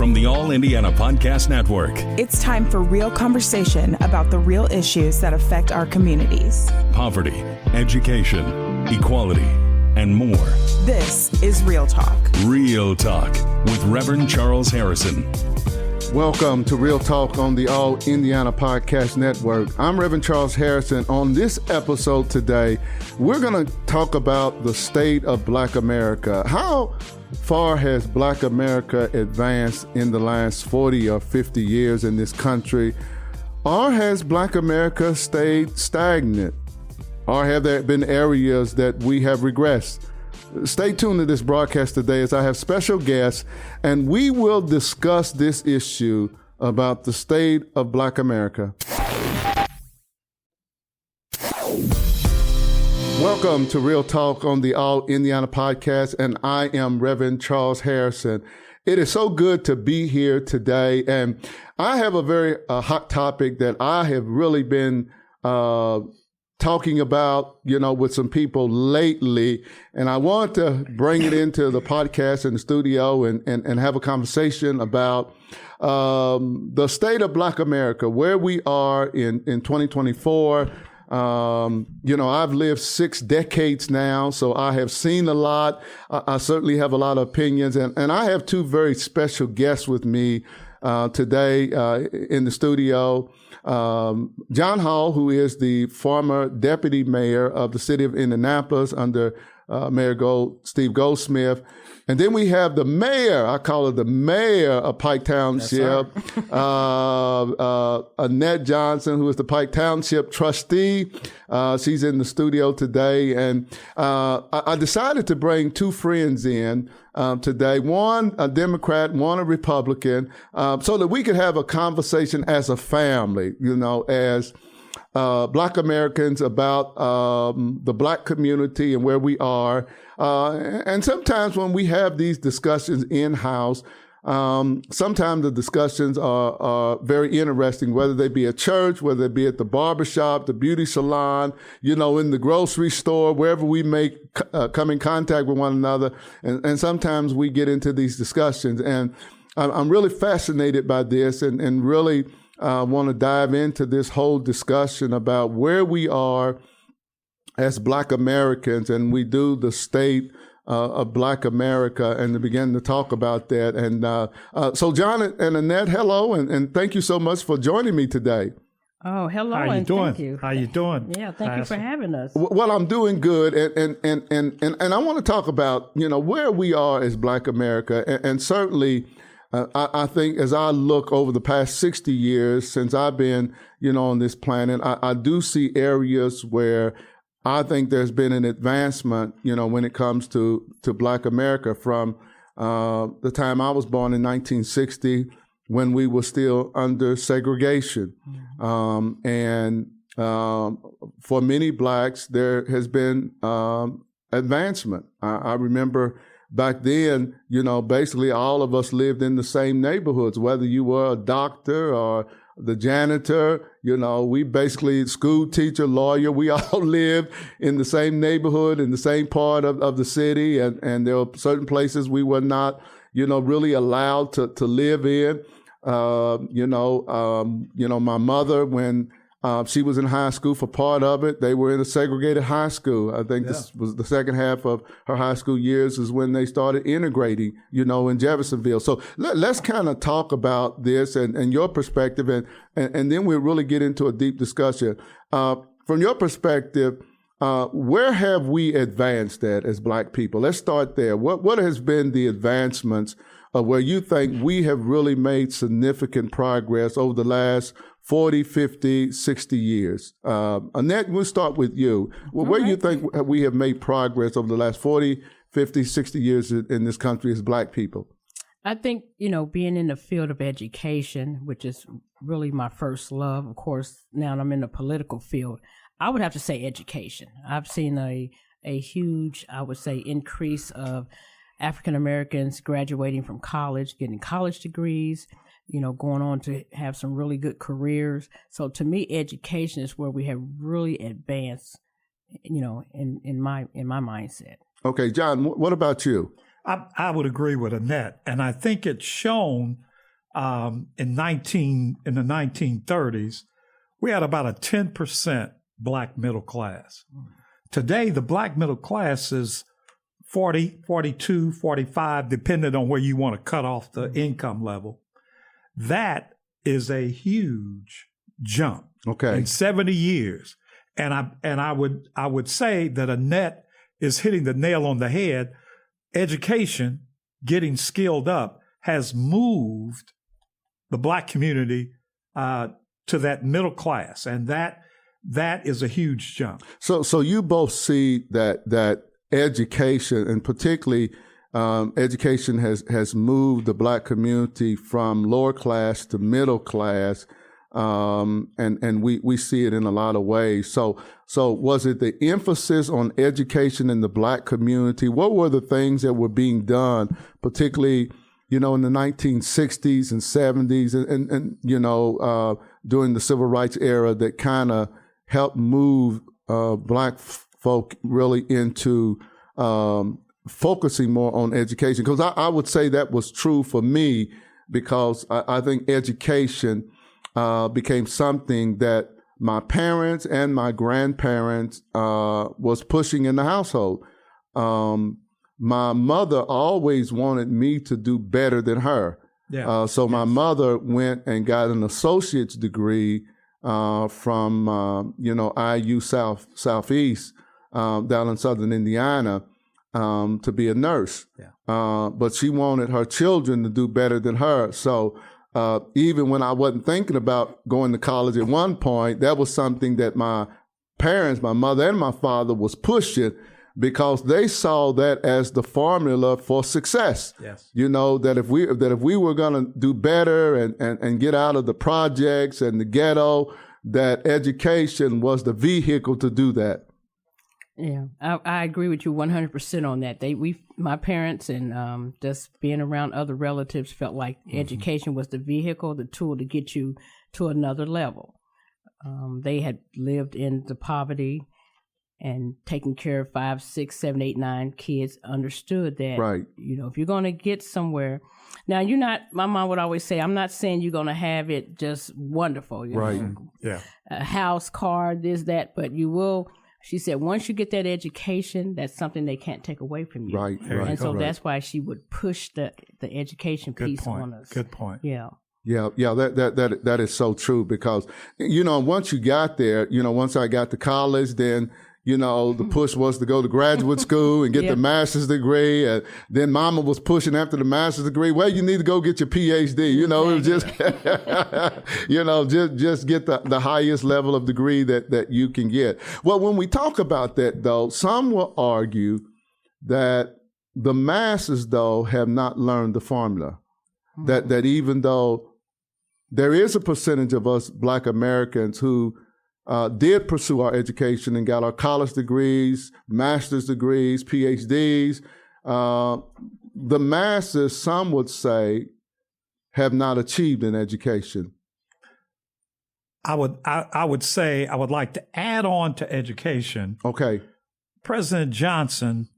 from the All Indiana Podcast Network. It's time for real conversation about the real issues that affect our communities. Poverty, education, equality, and more. This is Real Talk. Real Talk with Reverend Charles Harrison. Welcome to Real Talk on the All Indiana Podcast Network. I'm Reverend Charles Harrison. On this episode today, we're going to talk about the state of Black America. How far has Black America advanced in the last 40 or 50 years in this country? Or has Black America stayed stagnant? Or have there been areas that we have regressed? Stay tuned to this broadcast today as I have special guests, and we will discuss this issue about the state of Black America. Welcome to Real Talk on the All Indiana Podcast, and I am Reverend Charles Harrison. It is so good to be here today, and I have a very hot topic that I have really been talking about, with some people lately, and I want to bring it into the podcast in the studio and have a conversation about the state of Black America, where we are in 2024. I've lived 6 decades now, so I have seen a lot. I certainly have a lot of opinions, and I have 2 very special guests with me today in the studio. John Hall, who is the former Deputy Mayor of the City of Indianapolis under Mayor Steve Goldsmith. And then we have the mayor, I call her the mayor of Pike Township, Annette Johnson, who is the Pike Township Trustee. She's in the studio today. And I decided to bring 2 friends in today, one a Democrat, one a Republican, so that we could have a conversation as a family, as Black Americans about the Black community and where we are. And sometimes when we have these discussions in-house, sometimes the discussions are very interesting, whether they be at church, whether they be at the barbershop, the beauty salon, in the grocery store, wherever we may come in contact with one another. And sometimes we get into these discussions. And I'm really fascinated by this and really want to dive into this whole discussion about where we are as Black Americans, and we do the state of Black America, and to begin to talk about that. And so John and Annette, hello, and thank you so much for joining me today. Oh, hello, How you and doing? thank you. How you doing? Yeah, thank you for having us. Well, I'm doing good, and I want to talk about, where we are as Black America, and certainly I think as I look over the past 60 years since I've been, on this planet, I do see areas where I think there's been an advancement, when it comes to Black America from the time I was born in 1960, when we were still under segregation. And for many Blacks, there has been advancement. I remember back then, basically all of us lived in the same neighborhoods, whether you were a doctor or the janitor, we basically, school teacher, lawyer, we all lived in the same neighborhood, in the same part of the city. And there were certain places we were not, really allowed to live in. My mother, when she was in high school for part of it, they were in a segregated high school. I think this was the second half of her high school years is when they started integrating, in Jeffersonville. So let's kind of talk about this and your perspective, and then we'll really get into a deep discussion. From your perspective, where have we advanced at as Black people? Let's start there. What has been the advancements where you think we have really made significant progress over the last 40, 50, 60 years? Annette, we'll start with you. Where do you think we have made progress over the last 40, 50, 60 years in this country as Black people? I think, being in the field of education, which is really my first love, of course, now I'm in the political field, I would have to say education. I've seen a huge, I would say, increase of African Americans graduating from college, getting college degrees, going on to have some really good careers. So to me, education is where we have really advanced, in my mindset. Okay, John, what about you? I would agree with Annette, and I think it's shown in the 1930s, we had about a 10% black middle class. Today, the black middle class is 40, 42, 45, depending on where you want to cut off the income level. That is a huge jump in 70 years. And I would say that Annette is hitting the nail on the head. Education, getting skilled up, has moved the black community to that middle class, and that is a huge jump. So you both see that education, and particularly education, has moved the black community from lower class to middle class, and we see it in a lot of ways. So was it the emphasis on education in the black community? What were the things that were being done, particularly, in the 1960s and 70s and during the civil rights era, that kind of helped move black folk really into focusing more on education? Because I would say that was true for me, because I think education became something that my parents and my grandparents was pushing in the household. My mother always wanted me to do better than her. So my mother went and got an associate's degree from IU Southeast down in southern Indiana to be a nurse. But she wanted her children to do better than her. So even when I wasn't thinking about going to college at one point, that was something that my parents, my mother and my father, was pushing, because they saw that as the formula for success. That if we were going to do better and get out of the projects and the ghetto, that education was the vehicle to do that. Yeah, I agree with you 100% on that. My parents and just being around other relatives felt like education was the vehicle, the tool to get you to another level. They had lived in the poverty and taking care of 5, 6, 7, 8, 9 kids, understood that, if you're going to get somewhere. Now, my mom would always say, I'm not saying you're going to have it just wonderful. A house, car, this, that, but you will. She said, once you get that education, that's something they can't take away from you. And so that's why she would push the education piece on us. Good point. Yeah, that is so true, because, once you got there, once I got to college, then, the push was to go to graduate school and get the master's degree. And then mama was pushing after the master's degree. Well, you need to go get your PhD. It was just, just get the highest level of degree that you can get. Well, when we talk about that, though, some will argue that the masses, though, have not learned the formula. That even though there is a percentage of us Black Americans who did pursue our education and got our college degrees, master's degrees, PhDs, the masses, some would say, have not achieved an education. I would say I would like to add on to education. Okay. President Johnson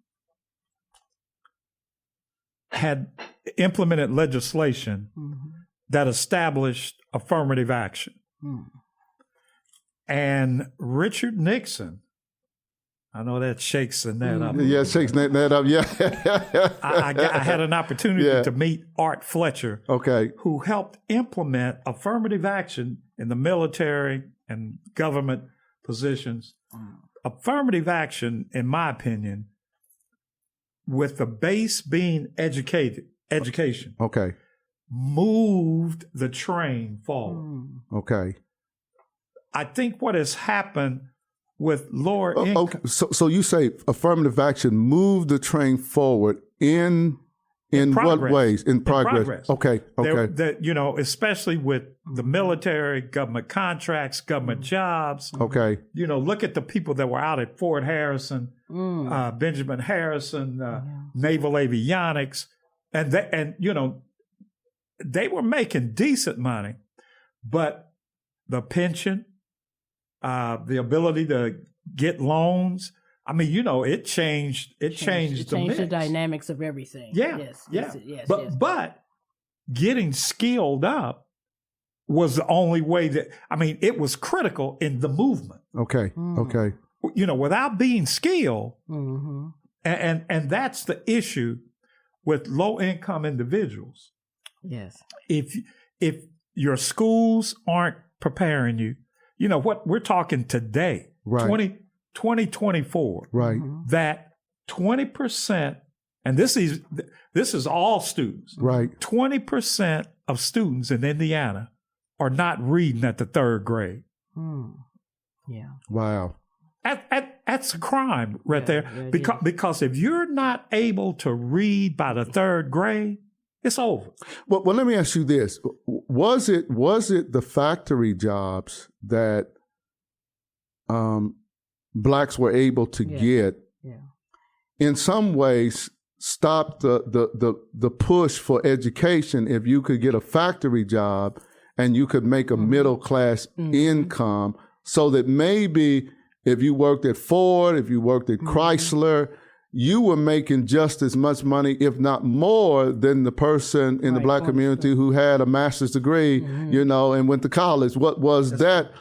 had implemented legislation that established affirmative action. And Richard Nixon, I know that shakes Annette up. Yeah, shakes Annette up, yeah. I had an opportunity to meet Art Fletcher, who helped implement affirmative action in the military and government positions. Affirmative action, in my opinion, with the base being education, moved the train forward. I think what has happened with lower income. So you say affirmative action moved the train forward in what ways? In progress. Okay. Especially with the military, government contracts, government jobs. Look at the people that were out at Fort Harrison, Benjamin Harrison, Naval Avionics, and they were making decent money, but the pension, the ability to get loans. I mean, it changed. It changed the mix. The dynamics of everything. Yeah. But getting skilled up was the only way that, it was critical in the movement. Okay. Okay. Without being skilled, and that's the issue with low-income individuals. Yes. If your schools aren't preparing you, what we're talking today, Right. 2024, Right. that 20%, and this is all students, Right. 20% of students in Indiana are not reading at the third grade. Yeah. Wow. That's a crime right there. Because if you're not able to read by the third grade, it's over. Well, let me ask you this: was it the factory jobs that blacks were able to get? Yeah. In some ways, stop the push for education. If you could get a factory job and you could make a middle class income, so that maybe if you worked at Ford, if you worked at Chrysler, you were making just as much money, if not more, than the person in the black community who had a master's degree, and went to college. What was that?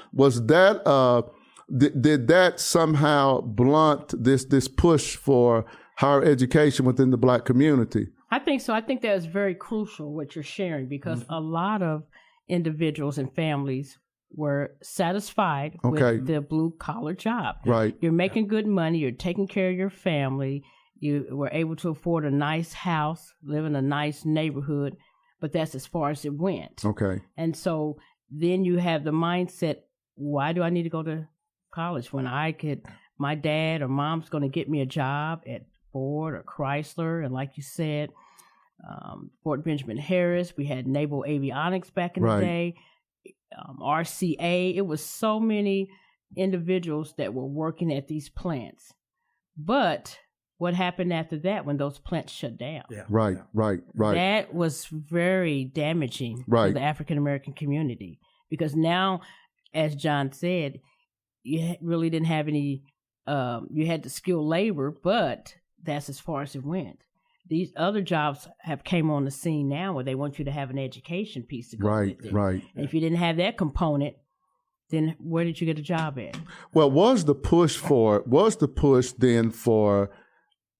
Did that somehow blunt this push for higher education within the black community? I think so. I think that is very crucial what you're sharing, because a lot of individuals and families were satisfied with their blue-collar job. Right. You're making good money. You're taking care of your family. You were able to afford a nice house, live in a nice neighborhood, but that's as far as it went. Okay. And so then you have the mindset, why do I need to go to college when my dad or mom's going to get me a job at Ford or Chrysler? And like you said, Fort Benjamin Harris, we had Naval Avionics back in the day. RCA, it was so many individuals that were working at these plants. But what happened after that when those plants shut down? Yeah. Right. That was very damaging to the African American community, because now, as John said, you really didn't have any, you had the skilled labor, but that's as far as it went. These other jobs have came on the scene now where they want you to have an education piece to go with it. Right. And if you didn't have that component, then where did you get a job at? Well, was the push then for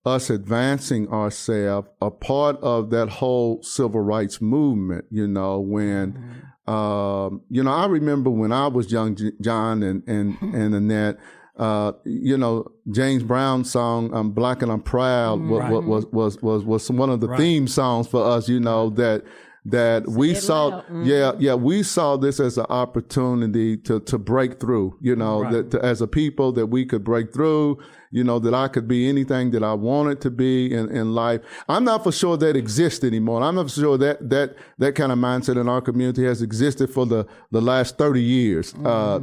us advancing ourselves a part of that whole civil rights movement? When I remember when I was young, John and Annette. James Brown's song "I'm Black and I'm Proud" was one of the theme songs for us. That we saw, we saw this as an opportunity to break through. That as a people that we could break through. That I could be anything that I wanted to be in life. I'm not for sure that exists anymore. I'm not for sure that kind of mindset in our community has existed for the last 30 years. Well,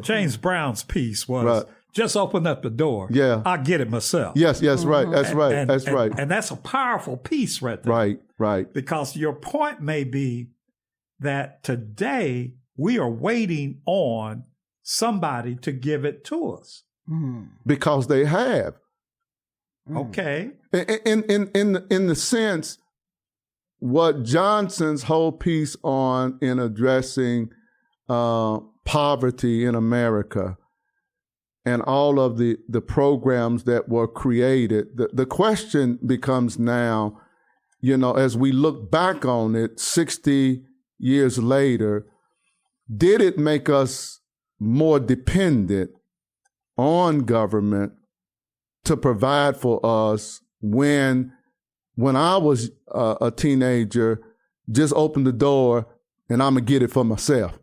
James Brown's piece was just open up the door. Yeah. I'll get it myself. Yes, right. That's right. That's right. And that's a powerful piece right there. Right. Because your point may be that today we are waiting on somebody to give it to us. Because they have. Okay. In the sense, what Johnson's whole piece in addressing poverty in America and all of the programs that were created, the question becomes now, as we look back on it 60 years later, did it make us more dependent on government to provide for us when I was a teenager, just open the door and I'm gonna get it for myself.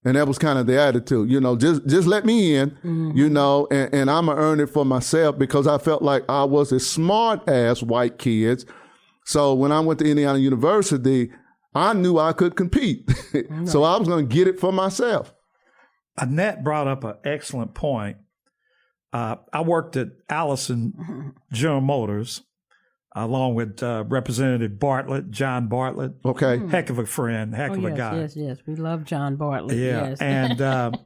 And that was kind of the attitude, just let me in, and I'm gonna earn it for myself, because I felt like I was as smart as white kids. So when I went to Indiana University, I knew I could compete. So I was gonna get it for myself. Annette brought up an excellent point. I worked at Allison General Motors along with Representative Bartlett, John Bartlett. Okay. Heck of a friend, heck of a guy. Yes. We love John Bartlett. Yeah. Yes. And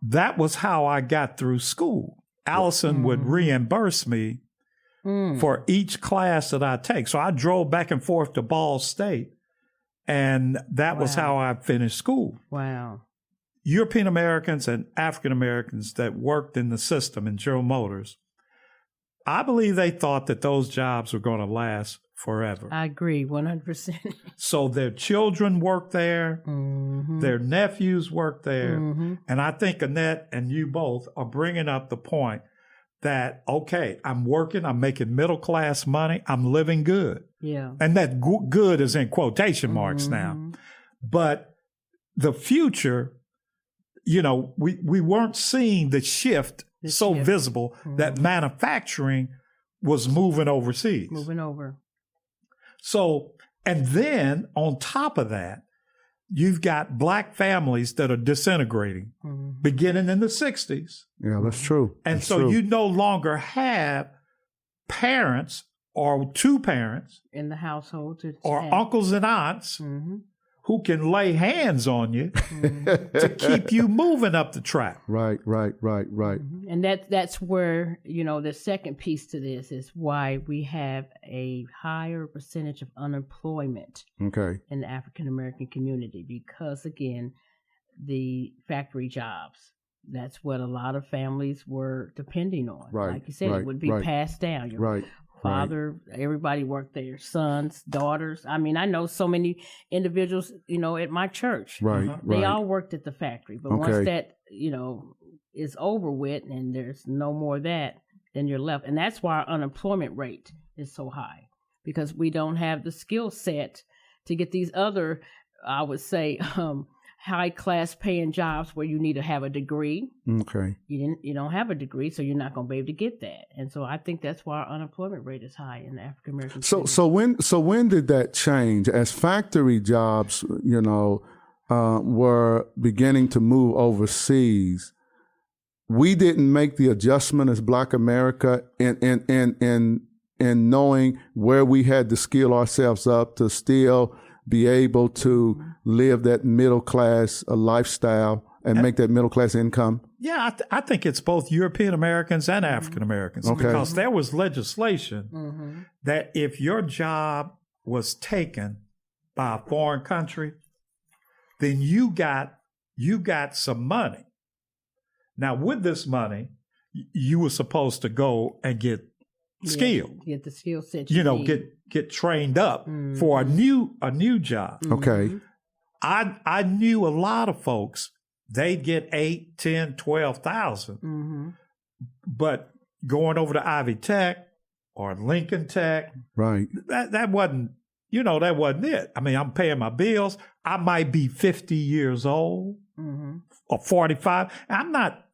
that was how I got through school. Allison would reimburse me for each class that I take. So I drove back and forth to Ball State. And that was how I finished school. Wow. European Americans and African Americans that worked in the system in General Motors, I believe they thought that those jobs were going to last forever. I agree 100%. So their children worked there, their nephews worked there. And I think Annette and you both are bringing up the point that, okay, I'm working, I'm making middle class money, I'm living good. Yeah. And that good is in quotation marks now. But the future, you know, we weren't seeing the shift visible that manufacturing was moving overseas. Moving over. So, and then on top of that, you've got black families that are disintegrating beginning in the 60s. Yeah, that's true. And that's so true. you no longer have parents or two parents In the household. or uncles and aunts who can lay hands on you to keep you moving up the track. Right. And that's where, you know, the second piece to this is why we have a higher percentage of unemployment Okay. in the African American community, because again, the factory jobs, that's what a lot of families were depending on. Right, Like you said, right, it would be right. passed down. Your Right. father, everybody worked there, sons, daughters. I mean, I know so many individuals, you know, at my church. Right. They all worked at the factory. But Okay. once that, you know, is over with and there's no more of that, then you're left. And that's why our unemployment rate is so high, because we don't have the skill set to get these other, I would say, high class paying jobs where you need to have a degree. Okay. You don't have a degree, so you're not going to be able to get that. And so I think that's why our unemployment rate is high in the African American community. So when did that change? As factory jobs, you know, were beginning to move overseas, we didn't make the adjustment as Black America in knowing where we had to skill ourselves up to still be able to live that middle class lifestyle and make that middle class income. Yeah, I think it's both European Americans and African Americans, Okay. because there was legislation that if your job was taken by a foreign country, then you got some money. Now, with this money, you were supposed to go and get skilled. Get the skill set. You know, need. get trained up for a new job. Okay. I knew a lot of folks, they'd get 8, 10, 12,000. But going over to Ivy Tech or Lincoln Tech, Right. that wasn't, you know, that wasn't it. I mean, I'm paying my bills. I might be 50 years old or 45. I'm not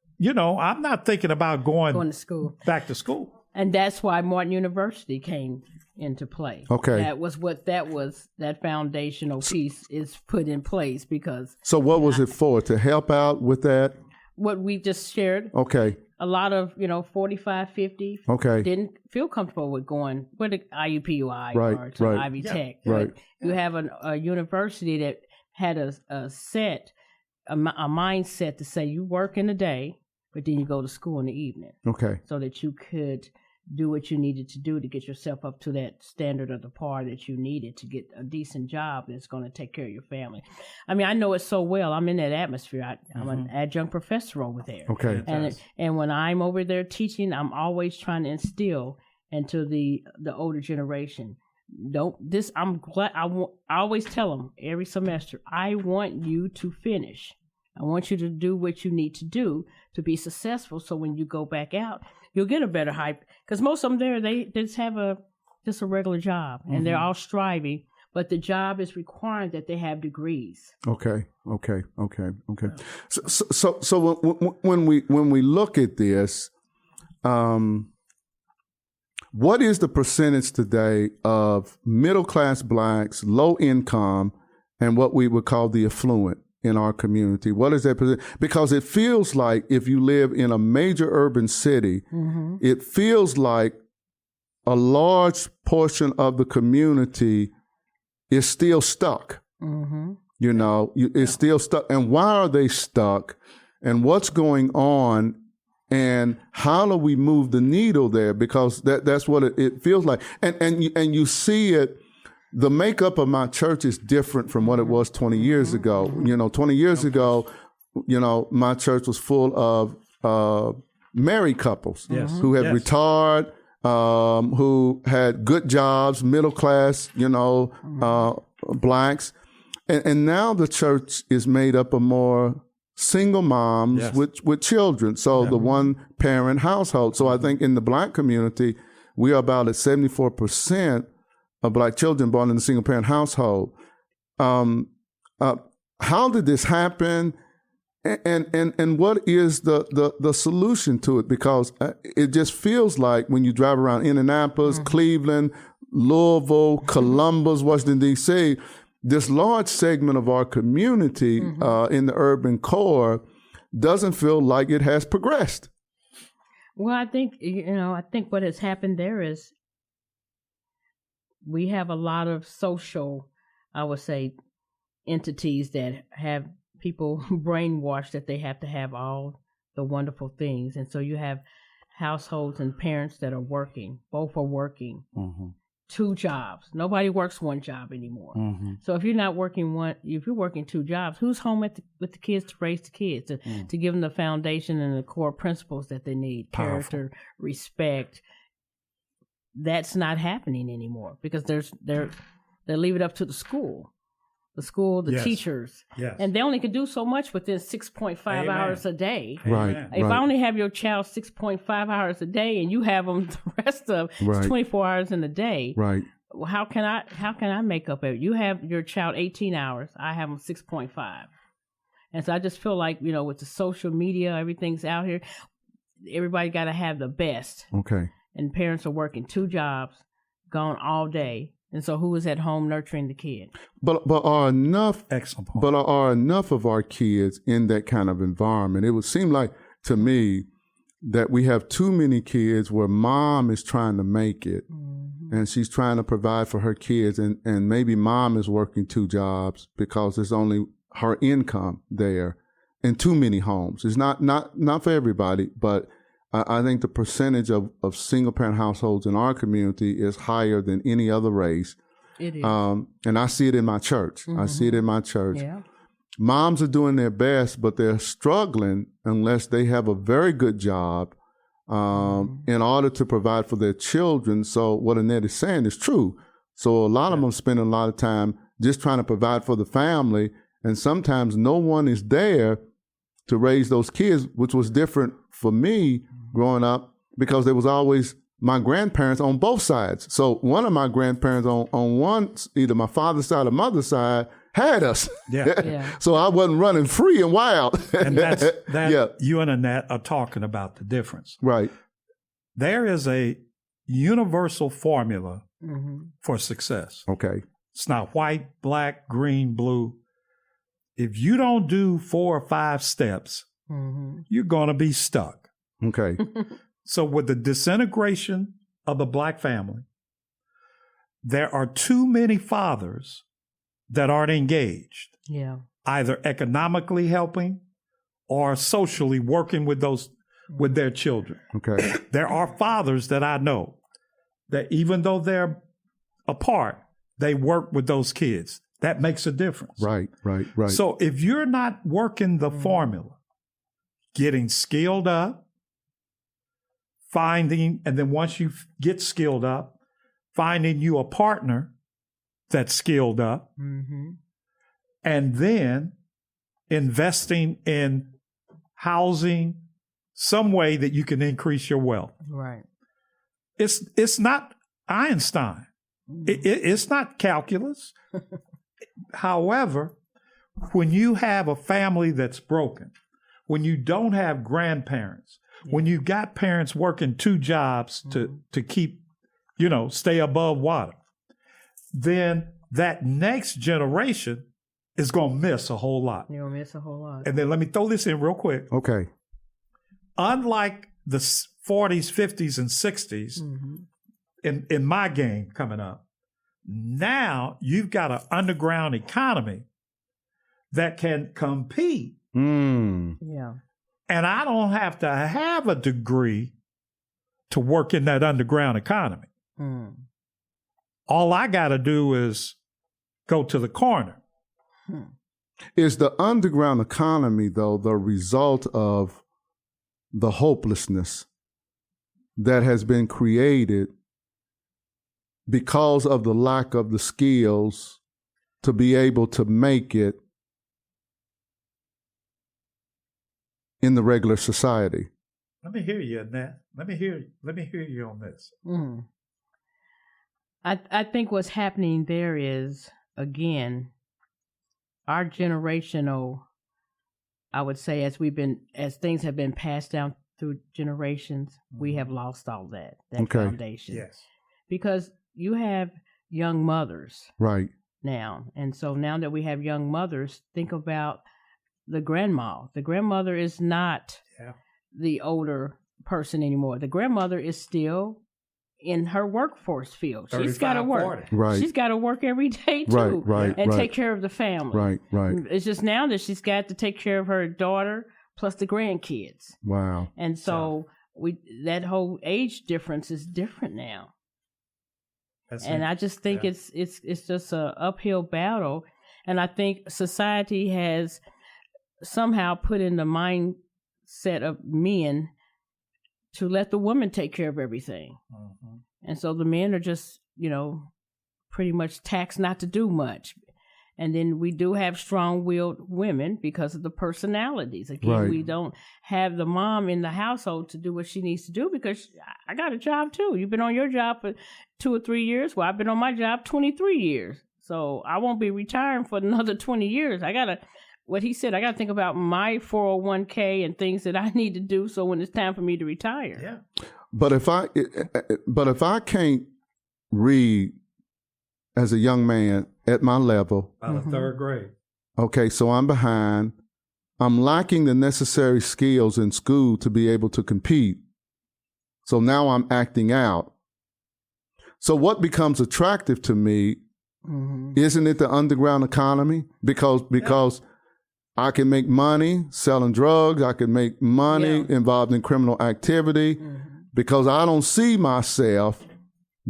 thinking about going to school. back to school. And that's why Martin University came into play. Okay. That foundational piece is put in place, because So what was it for? To help out with that? what we just shared, Okay. a lot of, 45, 50 Okay. didn't feel comfortable with going with the IUPUI Right, or to right. Ivy Tech. right. But you have a university that had a mindset to say you work in the day, but then you go to school in the evening, Okay. so that you could do what you needed to do to get yourself up to that standard of the par that you needed to get a decent job that's going to take care of your family. I mean, I know it so well. I'm in that atmosphere. I'm an adjunct professor over there. Okay. And when I'm over there teaching, I'm always trying to instill into the older generation. I always tell them every semester, I want you to finish. I want you to do what you need to do to be successful. So when you go back out, you'll get a better hype. Because most of them there, they just have a regular job, and they're all striving. But the job is requiring that they have degrees. Okay. So when we look at this, what is the percentage today of middle class Blacks, low income, and what we would call the affluent in our community? What is that percentage? Because it feels like if you live in a major urban city, it feels like a large portion of the community is still stuck. You know, it's still stuck. And why are they stuck? And what's going on? And how do we move the needle there? Because that's what it feels like. And you see it the makeup of my church is different from what it was 20 years ago. 20 years ago, my church was full of married couples who had retired, who had good jobs, middle class, blacks. And now the church is made up of more single moms with children. So the one parent household. So I think in the black community, we are about at 74% of black children born in a single parent household. How did this happen? And what is the solution to it? Because it just feels like when you drive around Indianapolis, Cleveland, Louisville, Columbus, Washington, D.C., this large segment of our community in the urban core doesn't feel like it has progressed. Well, I think what has happened there is we have a lot of social, I would say, entities that have people brainwashed that they have to have all the wonderful things. And so you have households and parents that are working, both are working. 2 jobs. Nobody works 1 job anymore. So if you're not working if you're working 2 jobs, who's home with the kids to raise the kids, to give them the foundation and the core principles that they need, character, respect? That's not happening anymore because they leave it up to the school, the teachers. And they only can do so much within 6.5 hours a day. Right. If I only have your child 6.5 hours a day and you have them the rest of 24 hours in a day, how can I make up it? You have your child 18 hours. I have them 6.5. And so I just feel like, with the social media, everything's out here. Everybody got to have the best. Okay. And parents are working 2 jobs, gone all day. And so who is at home nurturing the kid? But are enough Excellent point. But are enough of our kids in that kind of environment? It would seem like to me that we have too many kids where mom is trying to make it and she's trying to provide for her kids and maybe mom is working 2 jobs because there's only her income there in too many homes. It's not for everybody, but I think the percentage of single-parent households in our community is higher than any other race. It is. And I see it in my church. I see it in my church. Yeah. Moms are doing their best, but they're struggling unless they have a very good job in order to provide for their children. So what Annette is saying is true. So a lot of them spend a lot of time just trying to provide for the family, and sometimes no one is there to raise those kids, which was different for me growing up because there was always my grandparents on both sides. So one of my grandparents on one, either my father's side or mother's side, had us. So I wasn't running free and wild. And you and Annette are talking about the difference. Right. There is a universal formula for success. Okay. It's not white, black, green, blue. If you don't do 4 or 5 steps, you're going to be stuck. Okay. So with the disintegration of the black family, there are too many fathers that aren't engaged. Yeah. Either economically helping or socially working with their children. Okay. There are fathers that I know that even though they're apart, they work with those kids. That makes a difference. Right. So if you're not working the formula, getting skilled up, and then once you get skilled up, finding you a partner that's skilled up, and then investing in housing, some way that you can increase your wealth. Right. It's not Einstein. It's not calculus. However, when you have a family that's broken, when you don't have grandparents, when you got parents working 2 jobs to keep, stay above water, then that next generation is going to miss a whole lot. You'll miss a whole lot. And then let me throw this in real quick. Okay. Unlike the 40s, 50s, and 60s in my game coming up, now you've got an underground economy that can compete. Yeah. And I don't have to have a degree to work in that underground economy. all I got to do is go to the corner. Is the underground economy, though, the result of the hopelessness that has been created because of the lack of the skills to be able to make it in the regular society? Let me hear you, Annette. Let me hear you on this. I think what's happening there is, again, our generational, I would say, as things have been passed down through generations, we have lost all that foundation. Yes. Because you have young mothers Right. now. And so now that we have young mothers, think about the grandma. The grandmother is not the older person anymore. The grandmother is still in her workforce field. She's got to work. 40. Right. She's got to work every day too, and take care of the family. Right. It's just now that she's got to take care of her daughter plus the grandkids. Wow. And so that whole age difference is different now. I just think it's just an uphill battle, and I think society has somehow put in the mindset of men to let the woman take care of everything. Mm-hmm. And so the men are just, pretty much taxed not to do much. And then we do have strong-willed women because of the personalities. Again, we don't have the mom in the household to do what she needs to do because I got a job too. You've been on your job for 2 or 3 years. Well, I've been on my job 23 years. So I won't be retiring for another 20 years. What he said, I got to think about my 401k and things that I need to do so when it's time for me to retire. Yeah. But if I can't read as a young man at my level, out of third grade. Okay, so I'm behind. I'm lacking the necessary skills in school to be able to compete. So now I'm acting out. So what becomes attractive to me, isn't it the underground economy? Because I can make money selling drugs. I can make money involved in criminal activity because I don't see myself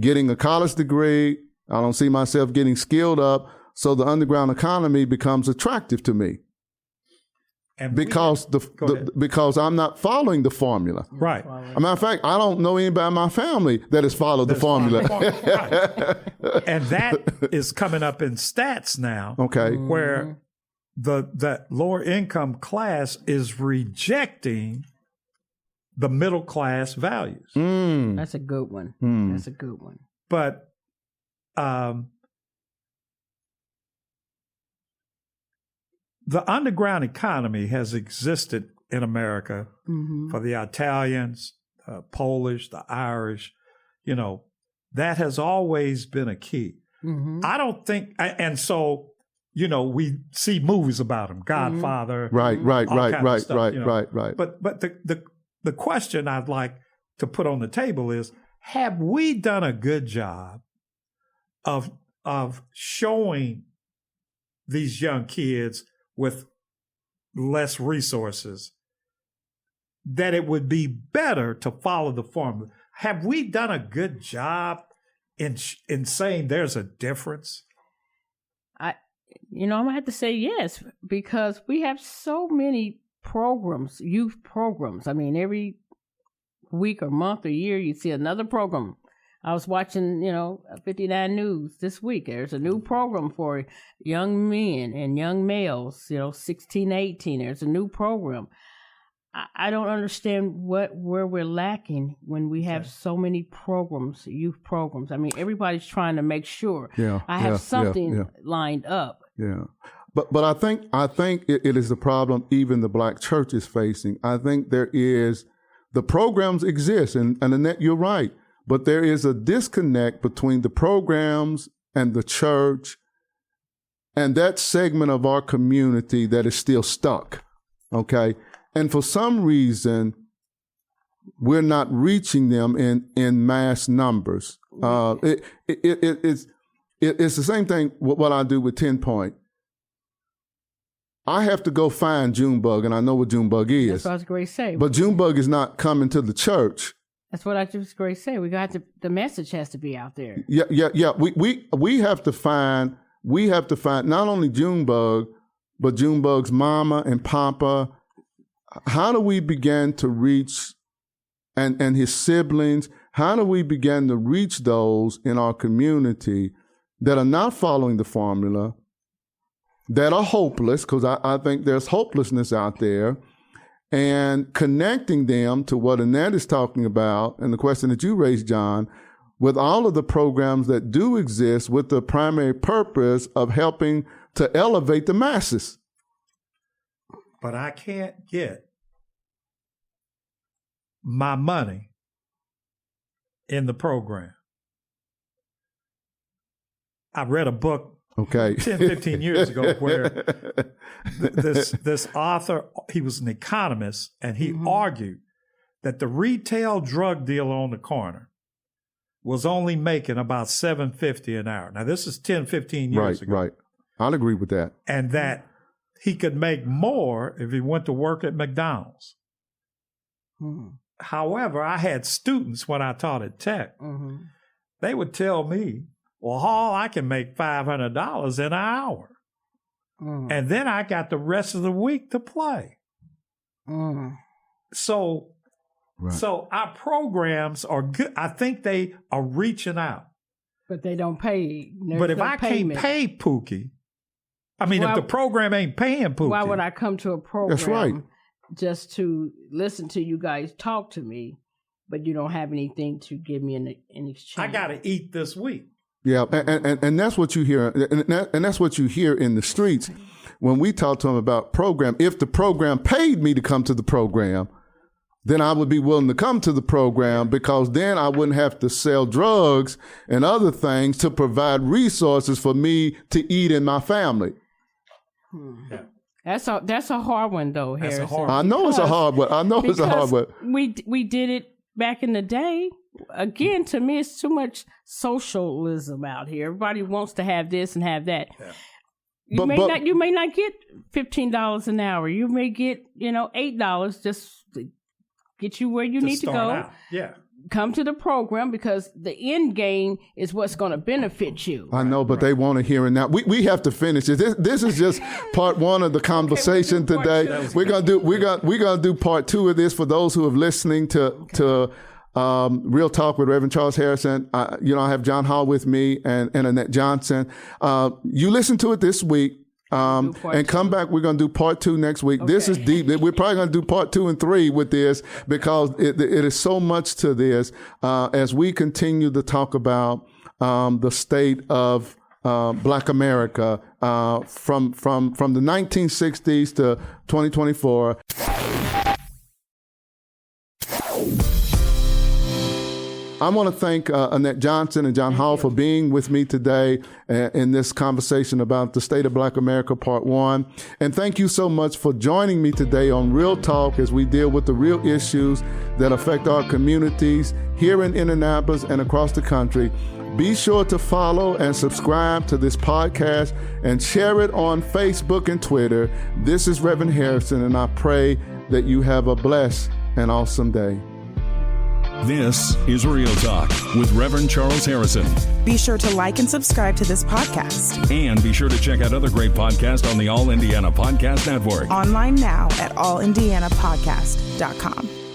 getting a college degree. I don't see myself getting skilled up. So the underground economy becomes attractive to me. And because I'm not following the formula. Right. As a matter of fact, I don't know anybody in my family that has followed the formula. And that is coming up in stats now. Okay. Where that lower income class is rejecting the middle class values. That's a good one. That's a good one. But the underground economy has existed in America for the Italians, Polish, the Irish. That has always been a key. I don't think, and so, we see movies about them, Godfather. Right. But the question I'd like to put on the table is, have we done a good job of showing these young kids with less resources that it would be better to follow the formula? Have we done a good job in saying there's a difference? I'm gonna have to say yes, because we have so many programs, youth programs. I mean, every week or month or year you see another program. I was watching, 59 News this week. There's a new program for young men and young males, 16, 18. There's a new program. I don't understand where we're lacking when we have so many programs, youth programs. I mean, everybody's trying to make sure I have something lined up. Yeah. But I think it is a problem even the black church is facing. I think the programs exist, and Annette, you're right. But there is a disconnect between the programs and the church and that segment of our community that is still stuck, okay? And for some reason, we're not reaching them in mass numbers. It's the same thing with what I do with 10 Point. I have to go find Junebug, and I know what Junebug is. That's what I was going to say. But Junebug is not coming to the church That's what I just going to say. The message has to be out there. Yeah. We have to find not only Junebug, but Junebug's mama and papa. How do we begin to reach and his siblings? How do we begin to reach those in our community that are not following the formula, that are hopeless, because I think there's hopelessness out there, and connecting them to what Annette is talking about and the question that you raised, John, with all of the programs that do exist with the primary purpose of helping to elevate the masses. But I can't get my money in the program. I read a book 10, 15 years ago where this author, he was an economist, and he argued that the retail drug dealer on the corner was only making about $7.50 an hour. Now, this is 10, 15 years ago. Right. I'll agree with that. And that he could make more if he went to work at McDonald's. However, I had students when I taught at Tech. They would tell me, well, Hall, I can make $500 in an hour. And then I got the rest of the week to play. So our programs are good. I think they are reaching out. But they don't pay. But if I can't pay Pookie, if the program ain't paying Pookie. Why would I come to a program That's right. just to listen to you guys talk to me, but you don't have anything to give me in exchange? I got to eat this week. Yeah, and that's what you hear, and that's what you hear in the streets when we talk to them about program. If the program paid me to come to the program, then I would be willing to come to the program, because then I wouldn't have to sell drugs and other things to provide resources for me to eat in my family. Yeah. That's a hard one, though, Harrison. I know it's a hard one. We did it back in the day. Again, to me, it's too much socialism out here. Everybody wants to have this and have that. Yeah. You may not get $15 an hour. You may get $8 just to get you where you need to go. Out. Yeah. Come to the program, because the end game is what's going to benefit you. I know, but they want to hear it now. We have to finish it. This is just part one of the conversation today. We're gonna do part two of this for those who are listening to Real Talk with Reverend Charles Harrison. I have John Hall with me and Annette Johnson. You listen to it this week. And come back. We're going to do part two next week. Okay. This is deep. We're probably going to do part 2 and 3 with this, because it is so much to this as we continue to talk about the state of Black America from the 1960s to 2024. I want to thank Annette Johnson and John Hall for being with me today in this conversation about the state of Black America, part 1. And thank you so much for joining me today on Real Talk as we deal with the real issues that affect our communities here in Indianapolis and across the country. Be sure to follow and subscribe to this podcast and share it on Facebook and Twitter. This is Reverend Harrison, and I pray that you have a blessed and awesome day. This is Real Talk with Reverend Charles Harrison. Be sure to like and subscribe to this podcast. And be sure to check out other great podcasts on the All Indiana Podcast Network. Online now at allindianapodcast.com.